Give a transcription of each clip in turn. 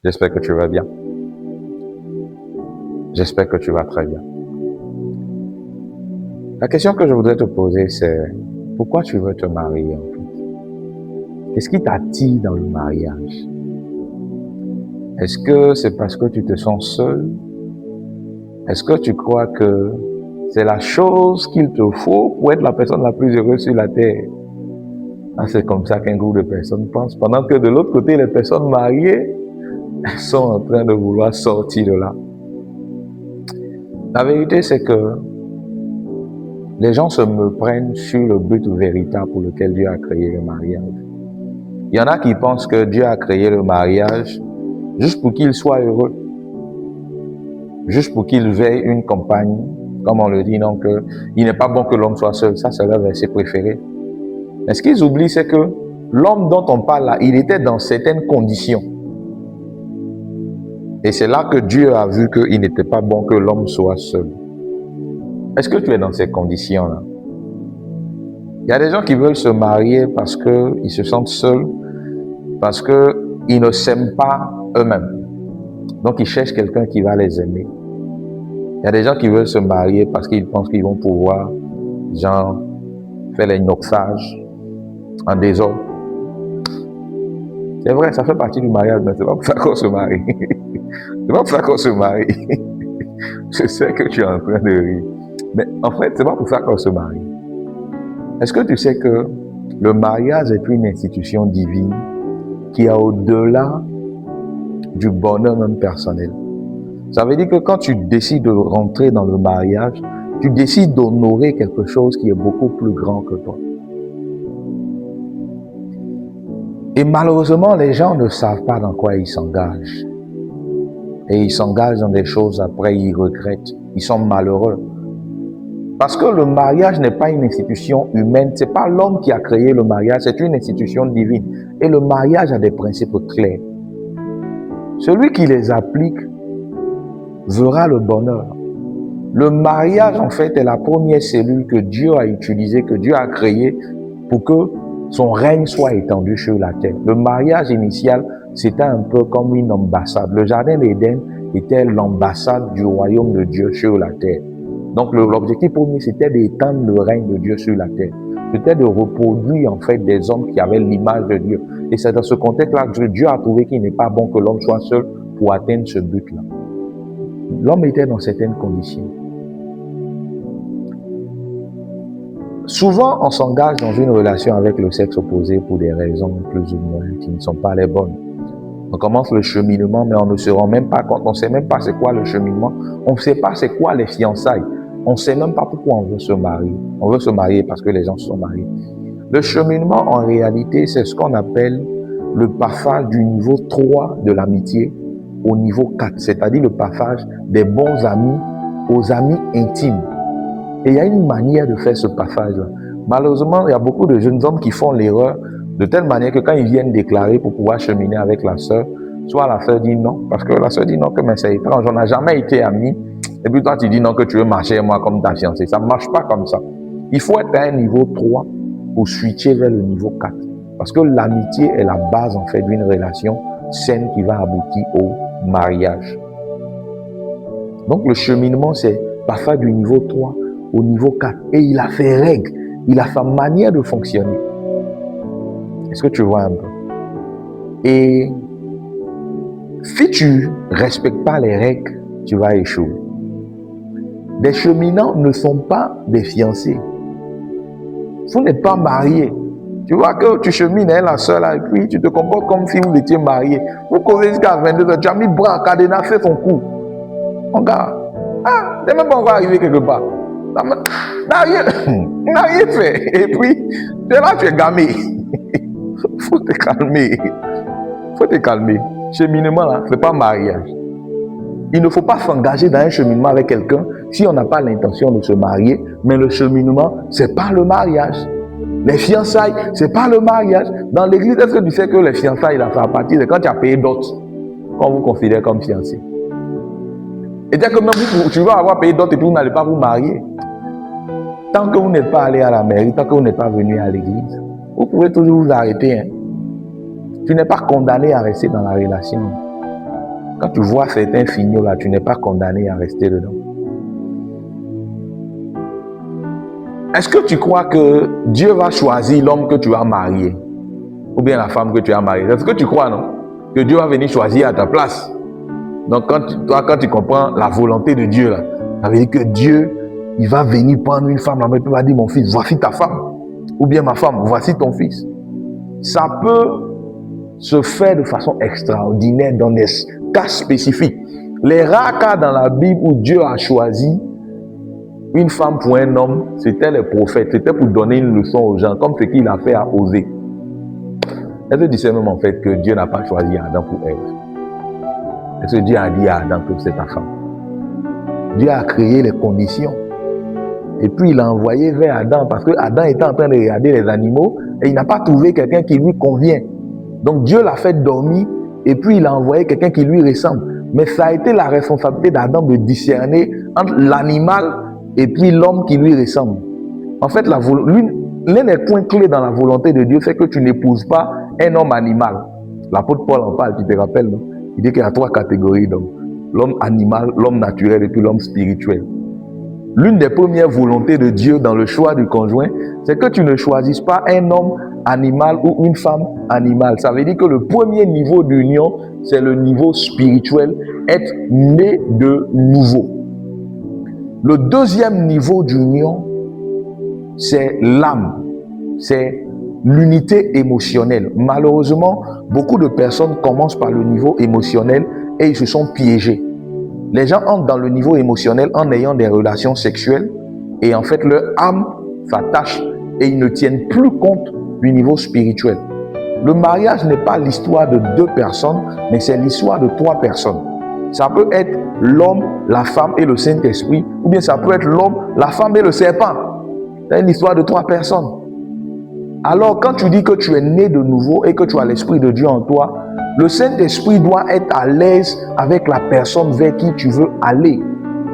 J'espère que tu vas bien. J'espère que tu vas très bien. La question que je voudrais te poser, c'est pourquoi tu veux te marier en fait? Qu'est-ce qui t'attire dans le mariage? Est-ce que c'est parce que tu te sens seul? Est-ce que tu crois que c'est la chose qu'il te faut pour être la personne la plus heureuse sur la terre? Ah, c'est comme ça qu'un groupe de personnes pense. Pendant que de l'autre côté, les personnes mariées, elles sont en train de vouloir sortir de là. La vérité, c'est que les gens se méprennent sur le but véritable pour lequel Dieu a créé le mariage. Il y en a qui pensent que Dieu a créé le mariage juste pour qu'il soit heureux, juste pour qu'il veille une compagne, comme on le dit, donc il n'est pas bon que l'homme soit seul. Ça, c'est leur verset préféré. Mais ce qu'ils oublient, c'est que l'homme dont on parle là, il était dans certaines conditions. Et c'est là que Dieu a vu qu'il n'était pas bon que l'homme soit seul. Est-ce que tu es dans ces conditions-là? Il y a des gens qui veulent se marier parce qu'ils se sentent seuls, parce qu'ils ne s'aiment pas eux-mêmes. Donc, ils cherchent quelqu'un qui va les aimer. Il y a des gens qui veulent se marier parce qu'ils pensent qu'ils vont pouvoir, genre, faire les noxages en désordre. C'est vrai, ça fait partie du mariage, mais c'est pas pour ça qu'on se marie. C'est pas pour ça qu'on se marie. Je sais que tu es en train de rire. Mais en fait, c'est pas pour ça qu'on se marie. Est-ce que tu sais que le mariage est une institution divine qui est au-delà du bonheur même personnel? Ça veut dire que quand tu décides de rentrer dans le mariage, tu décides d'honorer quelque chose qui est beaucoup plus grand que toi. Et malheureusement, les gens ne savent pas dans quoi ils s'engagent. Et ils s'engagent dans des choses, après ils regrettent. Ils sont malheureux. Parce que le mariage n'est pas une institution humaine. Ce n'est pas l'homme qui a créé le mariage, c'est une institution divine. Et le mariage a des principes clairs. Celui qui les applique verra le bonheur. Le mariage, en fait, est la première cellule que Dieu a utilisée, que Dieu a créée pour que son règne soit étendu sur la terre. Le mariage initial, c'était un peu comme une ambassade. Le jardin d'Éden était l'ambassade du royaume de Dieu sur la terre. Donc l'objectif premier, c'était d'étendre le règne de Dieu sur la terre. C'était de reproduire en fait des hommes qui avaient l'image de Dieu. Et c'est dans ce contexte-là que Dieu a trouvé qu'il n'est pas bon que l'homme soit seul pour atteindre ce but-là. L'homme était dans certaines conditions. Souvent, on s'engage dans une relation avec le sexe opposé pour des raisons plus ou moins qui ne sont pas les bonnes. On commence le cheminement, mais on ne se rend même pas compte. On ne sait même pas c'est quoi le cheminement. On ne sait pas c'est quoi les fiançailles. On ne sait même pas pourquoi on veut se marier. On veut se marier parce que les gens se sont mariés. Le cheminement, en réalité, c'est ce qu'on appelle le passage du niveau 3 de l'amitié au niveau 4, c'est-à-dire le passage des bons amis aux amis intimes. Et il y a une manière de faire ce passage-là. Malheureusement, il y a beaucoup de jeunes hommes qui font l'erreur de telle manière que quand ils viennent déclarer pour pouvoir cheminer avec la sœur, soit la sœur dit non, parce que la sœur dit non, que mais c'est étrange, on n'a jamais été amis. Et puis toi, tu dis non, que tu veux marcher avec moi comme ta fiancée. Ça ne marche pas comme ça. Il faut être à un niveau 3 pour switcher vers le niveau 4. Parce que l'amitié est la base, en fait, d'une relation saine qui va aboutir au mariage. Donc, le cheminement, c'est parfois du niveau 3 au niveau 4. Et il a ses règles. Il a sa manière de fonctionner. Est-ce que tu vois un peu? Et si tu ne respectes pas les règles, tu vas échouer. Des cheminants ne sont pas des fiancés. Vous n'êtes pas mariés. Tu vois que tu chemines avec la soeur là, et puis tu te comportes comme si vous étiez mariés. Vous causez jusqu'à 22h, tu as mis bras, cadenassé son cou. Regarde. Ah, tu n'es même pas encore arrivé quelque part. N'a rien fait. Et puis, tu es là, tu es gamé. Faut te calmer. Faut te calmer. Cheminement là, c'est pas mariage. Il ne faut pas s'engager dans un cheminement avec quelqu'un si on n'a pas l'intention de se marier. Mais le cheminement, c'est pas le mariage. Les fiançailles, c'est pas le mariage. Dans l'église, est-ce que tu sais que les fiançailles, là, ça à partir de quand tu as payé dot, qu'on vous considère comme fiancé. Et dès que même tu vas avoir payé dot et puis vous n'allez pas vous marier. Tant que vous n'êtes pas allé à la mairie, tant que vous n'êtes pas venu à l'église, vous pouvez toujours vous arrêter. Hein. Tu n'es pas condamné à rester dans la relation. Quand tu vois certains signaux là, tu n'es pas condamné à rester dedans. Est-ce que tu crois que Dieu va choisir l'homme que tu vas marier? Ou bien la femme que tu as mariée? Est-ce que tu crois, non? Que Dieu va venir choisir à ta place? Donc, quand tu comprends la volonté de Dieu, là, ça veut dire que Dieu, il va venir prendre une femme, il va dire, mon fils, voici ta femme. Ou bien ma femme, voici ton fils. Ça peut se faire de façon extraordinaire dans des cas spécifiques. Les rares cas dans la Bible où Dieu a choisi une femme pour un homme, c'était les prophètes. C'était pour donner une leçon aux gens, comme ce qu'il a fait à Osée. Est-ce que tu sais même en fait que Dieu n'a pas choisi Adam pour Ève? Est-ce que Dieu a dit à Adam que c'est ta femme? Dieu a créé les conditions. Et puis il l'a envoyé vers Adam parce que Adam était en train de regarder les animaux et il n'a pas trouvé quelqu'un qui lui convient. Donc Dieu l'a fait dormir et puis il a envoyé quelqu'un qui lui ressemble. Mais ça a été la responsabilité d'Adam de discerner entre l'animal et puis l'homme qui lui ressemble. En fait, l'un des points clés dans la volonté de Dieu, c'est que tu n'épouses pas un homme animal. L'apôtre Paul en parle, tu te rappelles, non? Il dit qu'il y a 3 catégories d'hommes. L'homme animal, l'homme naturel et puis l'homme spirituel. L'une des premières volontés de Dieu dans le choix du conjoint, c'est que tu ne choisisses pas un homme animal ou une femme animale. Ça veut dire que le premier niveau d'union, c'est le niveau spirituel, être né de nouveau. Le deuxième niveau d'union, c'est l'âme, c'est l'unité émotionnelle. Malheureusement, beaucoup de personnes commencent par le niveau émotionnel et ils se sont piégés. Les gens entrent dans le niveau émotionnel en ayant des relations sexuelles et en fait leur âme s'attache et ils ne tiennent plus compte du niveau spirituel. Le mariage n'est pas l'histoire de 2 personnes, mais c'est l'histoire de 3 personnes. Ça peut être l'homme, la femme et le Saint-Esprit, ou bien ça peut être l'homme, la femme et le serpent. C'est une histoire de 3 personnes. Alors quand tu dis que tu es né de nouveau et que tu as l'Esprit de Dieu en toi, le Saint-Esprit doit être à l'aise avec la personne vers qui tu veux aller.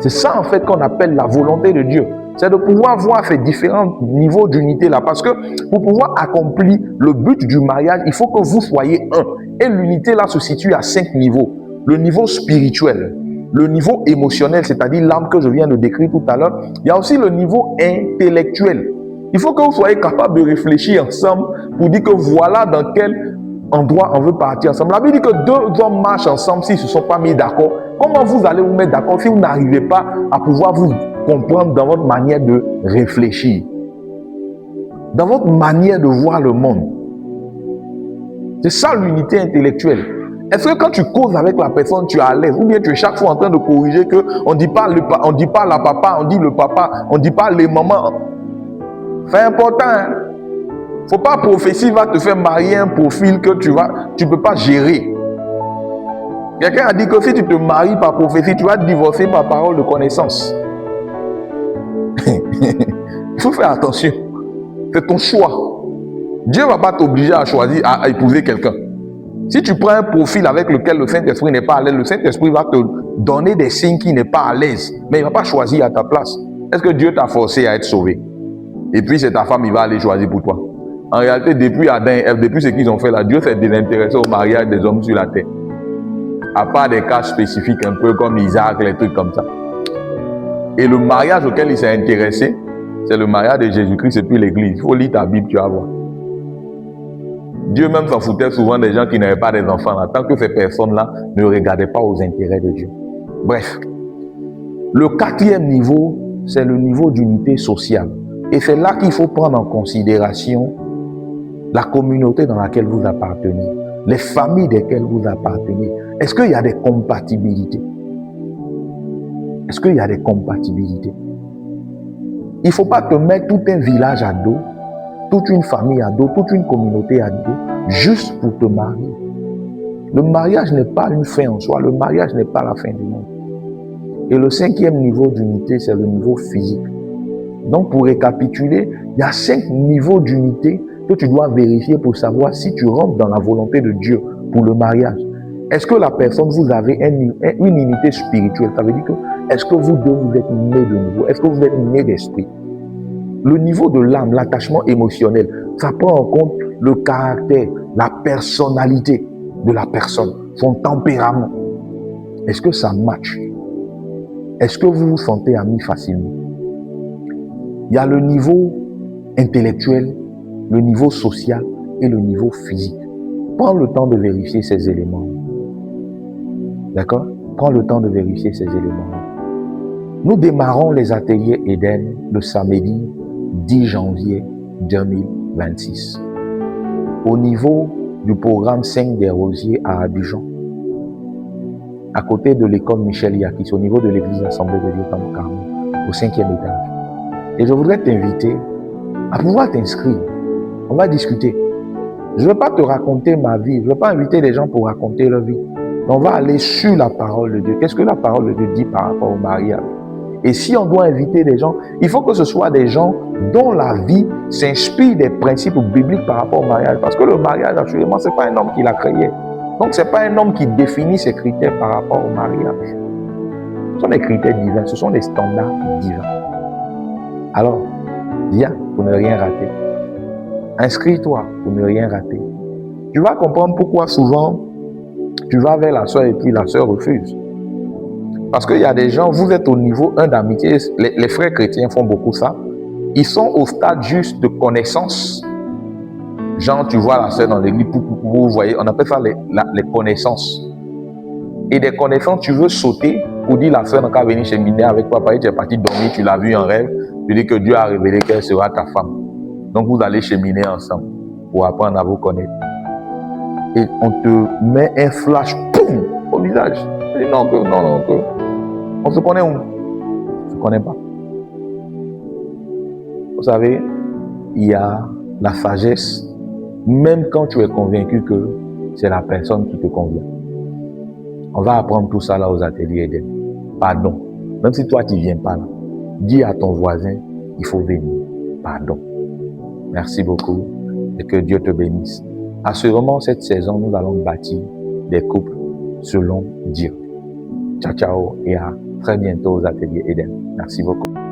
C'est ça en fait qu'on appelle la volonté de Dieu. C'est de pouvoir voir ces différents niveaux d'unité là. Parce que pour pouvoir accomplir le but du mariage, il faut que vous soyez un. Et l'unité là se situe à 5 niveaux. Le niveau spirituel, le niveau émotionnel, c'est-à-dire l'âme que je viens de décrire tout à l'heure. Il y a aussi le niveau intellectuel. Il faut que vous soyez capable de réfléchir ensemble pour dire que voilà dans quel endroit on veut partir ensemble. La Bible dit que 2 hommes marchent ensemble s'ils ne se sont pas mis d'accord. Comment vous allez vous mettre d'accord si vous n'arrivez pas à pouvoir vous comprendre dans votre manière de réfléchir, dans votre manière de voir le monde? C'est ça l'unité intellectuelle. Est-ce que quand tu causes avec la personne, tu es à l'aise? Ou bien tu es chaque fois en train de corriger que on ne dit pas la papa, on dit le papa, on ne dit pas les mamans. C'est important. Hein? Faut pas prophétie va te faire marier un profil que tu peux pas gérer. Quelqu'un a dit que si tu te maries par prophétie, tu vas te divorcer par parole de connaissance. Il faut faire attention. C'est ton choix. Dieu ne va pas t'obliger à choisir, à épouser quelqu'un. Si tu prends un profil avec lequel le Saint-Esprit n'est pas à l'aise, le Saint-Esprit va te donner des signes qui n'est pas à l'aise. Mais il ne va pas choisir à ta place. Est-ce que Dieu t'a forcé à être sauvé? Et puis c'est ta femme, il va aller choisir pour toi. En réalité, depuis Adam et Ève, depuis ce qu'ils ont fait là, Dieu s'est désintéressé au mariage des hommes sur la terre. À part des cas spécifiques, un peu comme Isaac, les trucs comme ça. Et le mariage auquel il s'est intéressé, c'est le mariage de Jésus-Christ et puis l'Église. Il faut lire ta Bible, tu vas voir. Dieu même s'en foutait souvent des gens qui n'avaient pas des enfants là, tant que ces personnes-là ne regardaient pas aux intérêts de Dieu. Bref, le 4e niveau, c'est le niveau d'unité sociale. Et c'est là qu'il faut prendre en considération la communauté dans laquelle vous appartenez, les familles desquelles vous appartenez. Est-ce qu'il y a des compatibilités? Est-ce qu'il y a des compatibilités? Il ne faut pas te mettre tout un village à dos, toute une famille à dos, toute une communauté à dos, juste pour te marier. Le mariage n'est pas une fin en soi, le mariage n'est pas la fin du monde. Et le 5e niveau d'unité, c'est le niveau physique. Donc pour récapituler, il y a 5 niveaux d'unité que tu dois vérifier pour savoir si tu rentres dans la volonté de Dieu pour le mariage. Est-ce que la personne, vous avez une unité spirituelle? Ça veut dire que, est-ce que vous deux, vous êtes nés de nouveau? Est-ce que vous êtes nés d'esprit? Le niveau de l'âme, l'attachement émotionnel, ça prend en compte le caractère, la personnalité de la personne, son tempérament. Est-ce que ça match? Est-ce que vous vous sentez amis facilement? Il y a le niveau intellectuel, le niveau social et le niveau physique. Prends le temps de vérifier ces éléments. D'accord? Prends le temps de vérifier ces éléments. Nous démarrons les ateliers Eden le samedi 10 janvier 2026. Au niveau du programme 5 des Rosiers à Abidjan, à côté de l'école Michel Yakis, au niveau de l'église Assemblée de Dieu Tamou, au 5e étage. Et je voudrais t'inviter à pouvoir t'inscrire. On va discuter. Je ne vais pas te raconter ma vie. Je ne vais pas inviter les gens pour raconter leur vie. On va aller sur la parole de Dieu. Qu'est-ce que la parole de Dieu dit par rapport au mariage? Et si on doit inviter des gens, il faut que ce soit des gens dont la vie s'inspire des principes bibliques par rapport au mariage. Parce que le mariage, absolument, ce n'est pas un homme qui l'a créé. Donc, ce n'est pas un homme qui définit ses critères par rapport au mariage. Ce sont des critères divins, ce sont des standards divins. Alors, viens pour ne rien rater. Inscris-toi pour ne rien rater. Tu vas comprendre pourquoi souvent tu vas vers la sœur et puis la sœur refuse. Parce qu'il y a des gens, vous êtes au niveau 1 d'amitié, les frères chrétiens font beaucoup ça. Ils sont au stade juste de connaissance. Genre, tu vois la sœur dans l'église, vous voyez, on appelle ça les connaissances. Et des connaissances, tu veux sauter pour dire la sœur n'a qu'à venir cheminer avec toi, tu es parti dormir, tu l'as vu en rêve, tu dis que Dieu a révélé qu'elle sera ta femme. Donc vous allez cheminer ensemble pour apprendre à vous connaître. Et on te met un flash, boum, au visage. Et non, on se connaît où? On ne se connaît pas. Vous savez, il y a la sagesse, même quand tu es convaincu que c'est la personne qui te convient. On va apprendre tout ça là aux ateliers Eden. Pardon. Même si toi, tu ne viens pas là, dis à ton voisin, il faut venir. Pardon. Merci beaucoup et que Dieu te bénisse. Assurément, cette saison, nous allons bâtir des couples selon Dieu. Ciao, ciao et à très bientôt aux ateliers Eden. Merci beaucoup.